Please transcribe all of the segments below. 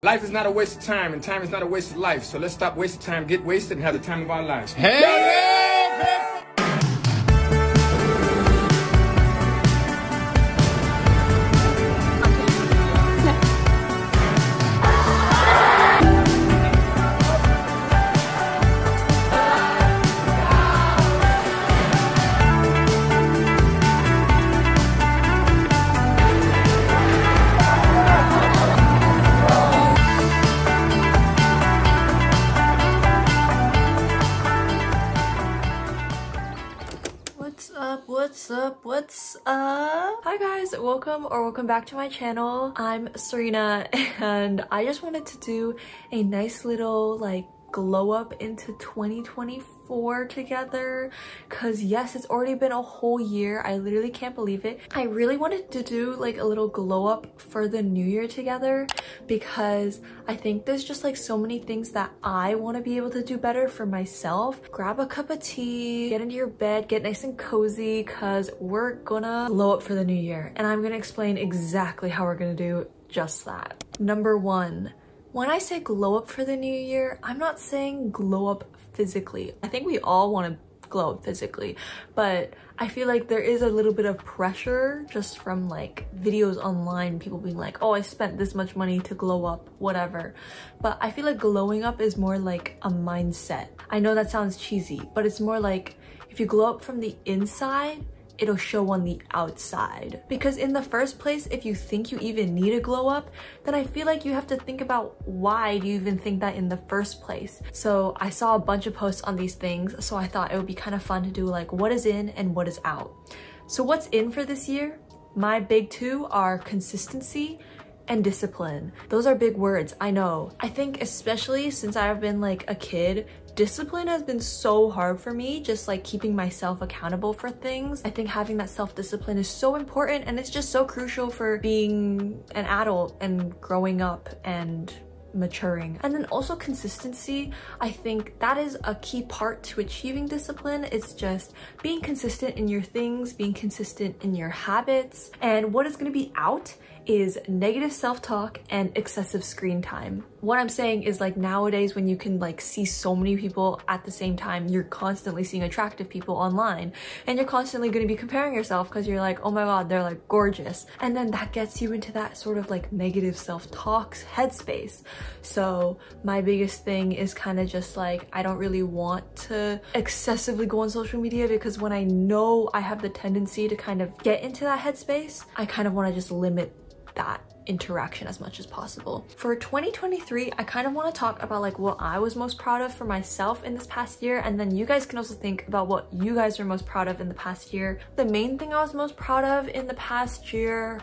Life is not a waste of time, and time is not a waste of life. So let's stop wasting time, get wasted, and have the time of our lives. Hey! What's up? Hi guys, welcome back to my channel. I'm Serena and I just wanted to do a nice little like glow up into 2024 together, because yes, it's already been a whole year. I literally can't believe it. I really wanted to do like a little glow up for the new year together, because I think there's just like so many things that I want to be able to do better for myself. Grab a cup of tea, get into your bed, get nice and cozy, because we're gonna glow up for the new year, and I'm gonna explain exactly how we're gonna do just that. Number one, when I say glow up for the new year, I'm not saying glow up physically. I think we all want to glow up physically, but I feel like there is a little bit of pressure just from like videos online, people being like, oh, I spent this much money to glow up, whatever. But I feel like glowing up is more like a mindset. I know that sounds cheesy, but it's more like if you glow up from the inside, it'll show on the outside. Because in the first place, if you think you even need a glow up, then I feel like you have to think about why do you even think that in the first place. So I saw a bunch of posts on these things, so I thought it would be kind of fun to do like what is in and what is out. So what's in for this year? My big two are consistency and discipline. Those are big words, I know. I think especially since I've been like a kid, discipline has been so hard for me, just like keeping myself accountable for things. I think having that self-discipline is so important, and it's just so crucial for being an adult and growing up and maturing. And then also consistency, I think that is a key part to achieving discipline. It's just being consistent in your things, being consistent in your habits. And what is going to be out is negative self-talk and excessive screen time. What I'm saying is like nowadays when you can like see so many people at the same time, you're constantly seeing attractive people online, and you're constantly going to be comparing yourself because you're like, oh my god, they're like gorgeous. And then that gets you into that sort of like negative self-talk headspace. So my biggest thing is kind of just like, I don't really want to excessively go on social media, because when I know I have the tendency to kind of get into that headspace, I kind of want to just limit that interaction as much as possible. For 2023, I kind of want to talk about like what I was most proud of for myself in this past year, and then you guys can also think about what you guys are most proud of in the past year. The main thing I was most proud of in the past year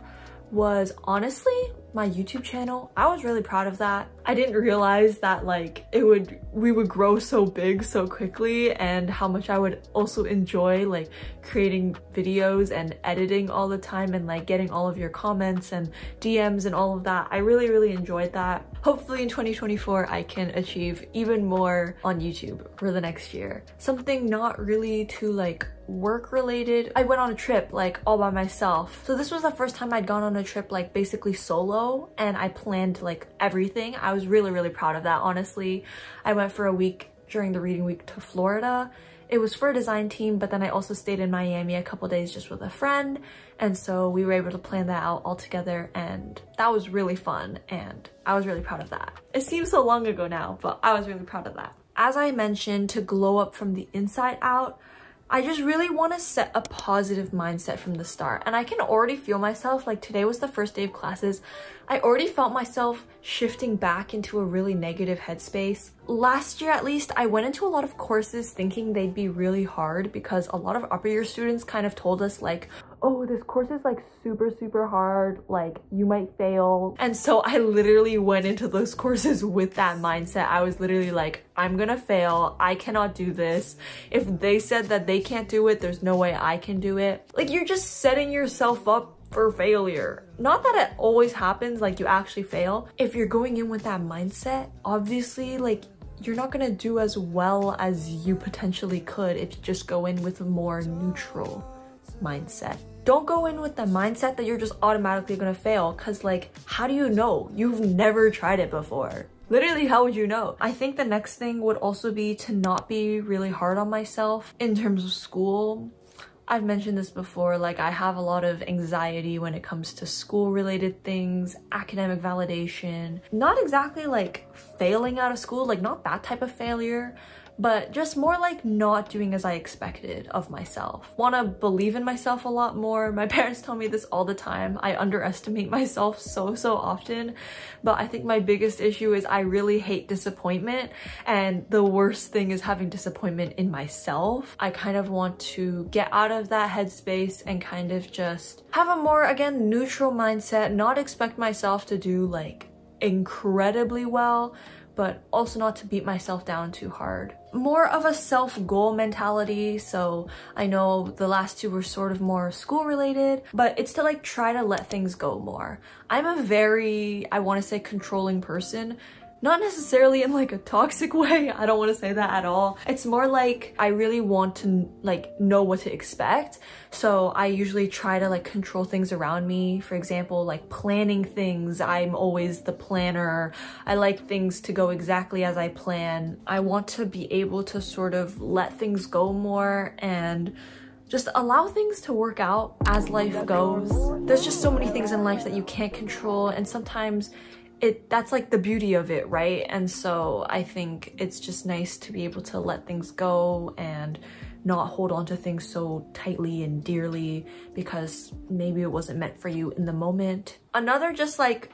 was honestly my YouTube channel. I was really proud of that. I didn't realize that like we would grow so big so quickly, and how much I would also enjoy like creating videos and editing all the time, and like getting all of your comments and DMs and all of that. I really enjoyed that. Hopefully in 2024 I can achieve even more on YouTube for the next year. Something not really too like work related. I went on a trip like all by myself. So this was the first time I'd gone on a trip like basically solo, and I planned like everything. I was really proud of that, honestly. I went for a week during the reading week to Florida. It was for a design team, but then I also stayed in Miami a couple days just with a friend, and so we were able to plan that out all together, and that was really fun, and I was really proud of that. It seems so long ago now, but I was really proud of that. As I mentioned, to glow up from the inside out, I just really want to set a positive mindset from the start, and I can already feel myself, like today was the first day of classes, I already felt myself shifting back into a really negative headspace. Last year at least, I went into a lot of courses thinking they'd be really hard, because a lot of upper year students kind of told us like, oh, this course is like super hard, like you might fail. And so I literally went into those courses with that mindset. I was literally like, I'm gonna fail, I cannot do this. If they said that they can't do it, there's no way I can do it. Like, you're just setting yourself up for failure. Not that it always happens, like you actually fail. If you're going in with that mindset, obviously like you're not gonna do as well as you potentially could if you just go in with a more neutral mindset. don't go in with the mindset that you're just automatically gonna fail, because like, how do you know? You've never tried it before. Literally, how would you know? I think the next thing would also be to not be really hard on myself in terms of school. I've mentioned this before, like I have a lot of anxiety when it comes to school related things, academic validation, not exactly like failing out of school, like not that type of failure, but just more like not doing as I expected of myself. Want to believe in myself a lot more. My parents tell me this all the time. I underestimate myself so often, but I think my biggest issue is I really hate disappointment, and the worst thing is having disappointment in myself. I kind of want to get out of that headspace and kind of just have a more, again, neutral mindset, not expect myself to do like incredibly well, but also not to beat myself down too hard. More of a self-goal mentality. So I know the last two were sort of more school related, but it's to like try to let things go more. I'm a very, I want to say, controlling person. Not necessarily in like a toxic way, I don't want to say that at all. It's more like I really want to like know what to expect. So I usually try to like control things around me. For example, like planning things, I'm always the planner. I like things to go exactly as I plan. I want to be able to sort of let things go more and just allow things to work out as life goes. There's just so many things in life that you can't control, and sometimes that's like the beauty of it, right? And so I think it's just nice to be able to let things go and not hold on to things so tightly and dearly because maybe it wasn't meant for you in the moment. Another just like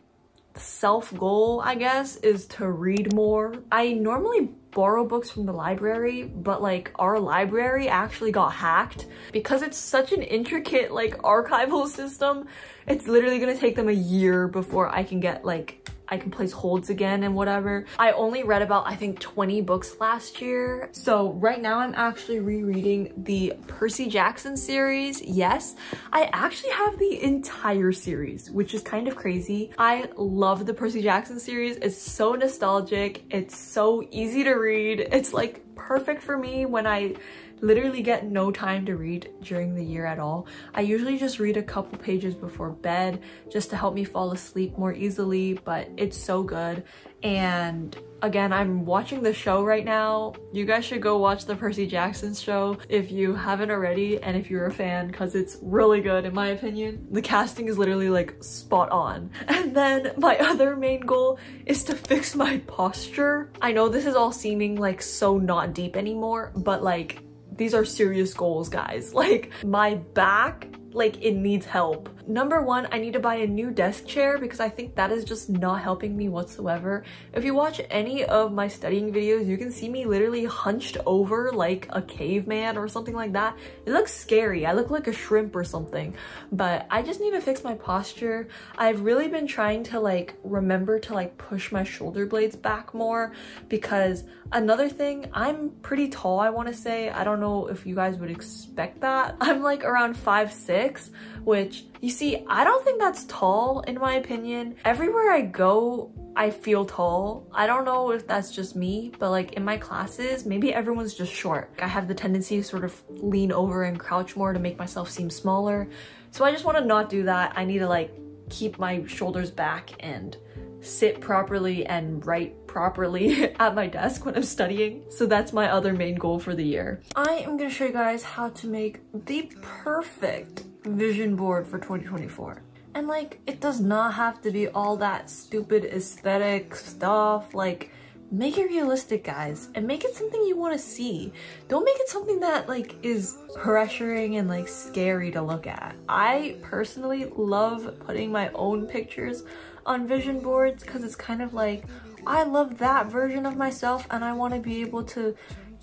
self-goal, I guess, is to read more. I normally borrow books from the library, but like our library actually got hacked because it's such an intricate like archival system. It's literally gonna take them a year before I can get like, I can place holds again and whatever. I only read about, I think, 20 books last year. So right now I'm actually rereading the Percy Jackson series. Yes, I actually have the entire series, which is kind of crazy. I love the Percy Jackson series. It's so nostalgic. It's so easy to read. It's like perfect for me when I literally get no time to read during the year at all. I usually just read a couple pages before bed just to help me fall asleep more easily, but it's so good. And again, I'm watching the show right now. You guys should go watch the Percy Jackson show if you haven't already, and if you're a fan, because it's really good in my opinion. The casting is literally like spot on. And then my other main goal is to fix my posture. I know this is all seeming like so not deep anymore, but like these are serious goals, guys. Like my back, like it needs help. Number one, I need to buy a new desk chair because I think that is just not helping me whatsoever. If you watch any of my studying videos, you can see me literally hunched over like a caveman or something like that. It looks scary. I look like a shrimp or something, but I just need to fix my posture. I've really been trying to like remember to like push my shoulder blades back more, because another thing, I'm pretty tall, I want to say. I don't know if you guys would expect that. I'm like around 5'6", which you see, I don't think that's tall in my opinion. Everywhere I go, I feel tall. I don't know if that's just me, but like in my classes, maybe everyone's just short. I have the tendency to sort of lean over and crouch more to make myself seem smaller. So I just want to not do that. I need to like keep my shoulders back and sit properly and write properly at my desk when I'm studying. So that's my other main goal for the year. I am gonna show you guys how to make the perfect vision board for 2024. And like, it does not have to be all that stupid aesthetic stuff. Like, make it realistic, guys, and make it something you want to see. Don't make it something that like is pressuring and like scary to look at. I personally love putting my own pictures on vision boards because it's kind of like, I love that version of myself and I want to be able to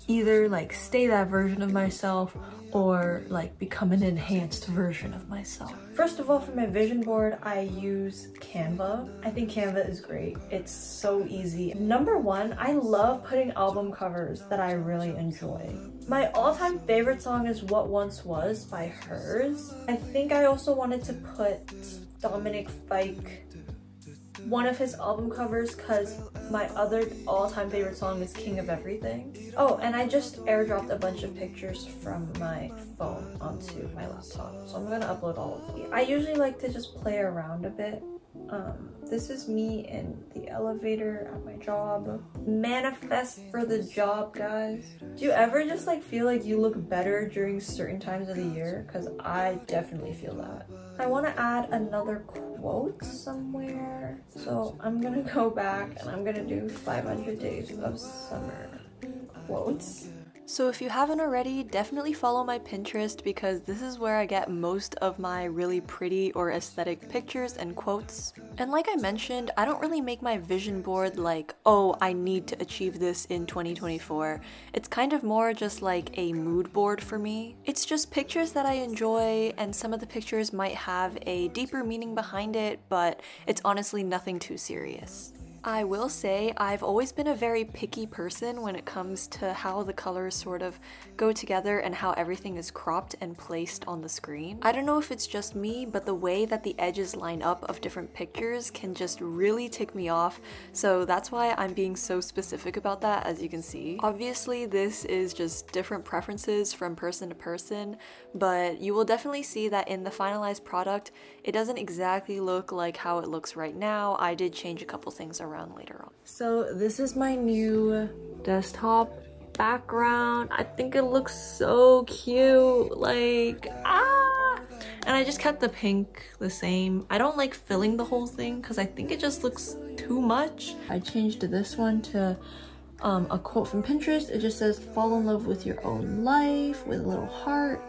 either like stay that version of myself or like become an enhanced version of myself. First of all, for my vision board, I use Canva. I think Canva is great. It's so easy. Number one, I love putting album covers that I really enjoy. My all-time favorite song is What Once Was by Hers. I think I also wanted to put Dominic Fike one of his album covers because my other all-time favorite song is King of Everything. Oh, and I just airdropped a bunch of pictures from my phone onto my laptop, so I'm gonna upload all of these. I usually like to just play around a bit. This is me in the elevator at my job. Manifest for the job, guys. Do you ever just like feel like you look better during certain times of the year? Because I definitely feel that. I want to add another quote somewhere, so I'm gonna go back and I'm gonna do 500 days of summer quotes. So if you haven't already, definitely follow my Pinterest because this is where I get most of my really pretty or aesthetic pictures and quotes. And like I mentioned, I don't really make my vision board like, oh, I need to achieve this in 2024. It's kind of more just like a mood board for me. It's just pictures that I enjoy, and some of the pictures might have a deeper meaning behind it, but it's honestly nothing too serious. I will say I've always been a very picky person when it comes to how the colors sort of go together and how everything is cropped and placed on the screen. I don't know if it's just me, but the way that the edges line up of different pictures can just really tick me off, so that's why I'm being so specific about that, as you can see. Obviously, this is just different preferences from person to person, but you will definitely see that in the finalized product, it doesn't exactly look like how it looks right now. I did change a couple things around later on. So this is my new desktop background. I think it looks so cute, like and I just kept the pink the same. I don't like filling the whole thing because I think it just looks too much. I changed this one to a quote from Pinterest. It just says, fall in love with your own life, with a little heart.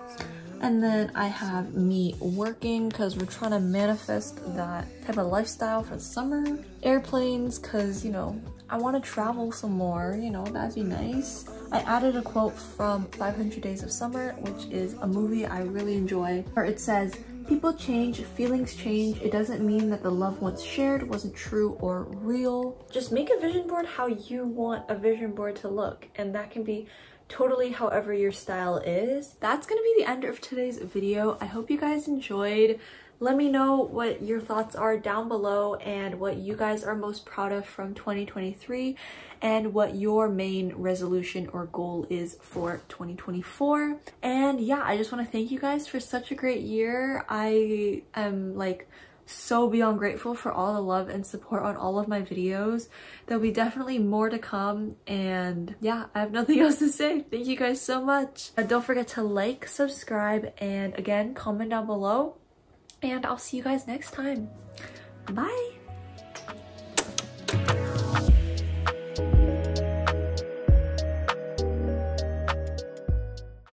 And then I have me working because we're trying to manifest that type of lifestyle for the summer. Airplanes because, you know, I want to travel some more, you know, that'd be nice. I added a quote from 500 Days of Summer, which is a movie I really enjoy, where it says, people change, feelings change. It doesn't mean that the love once shared wasn't true or real. Just make a vision board how you want a vision board to look, and that can be totally however your style is. That's gonna be the end of today's video. I hope you guys enjoyed. Let me know what your thoughts are down below and what you guys are most proud of from 2023 and what your main resolution or goal is for 2024. And yeah, I just want to thank you guys for such a great year. I am like so beyond grateful for all the love and support on all of my videos. There'll be definitely more to come, and yeah, I have nothing else to say. Thank you guys so much. Don't forget to like, subscribe, and again, comment down below, and I'll see you guys next time. Bye!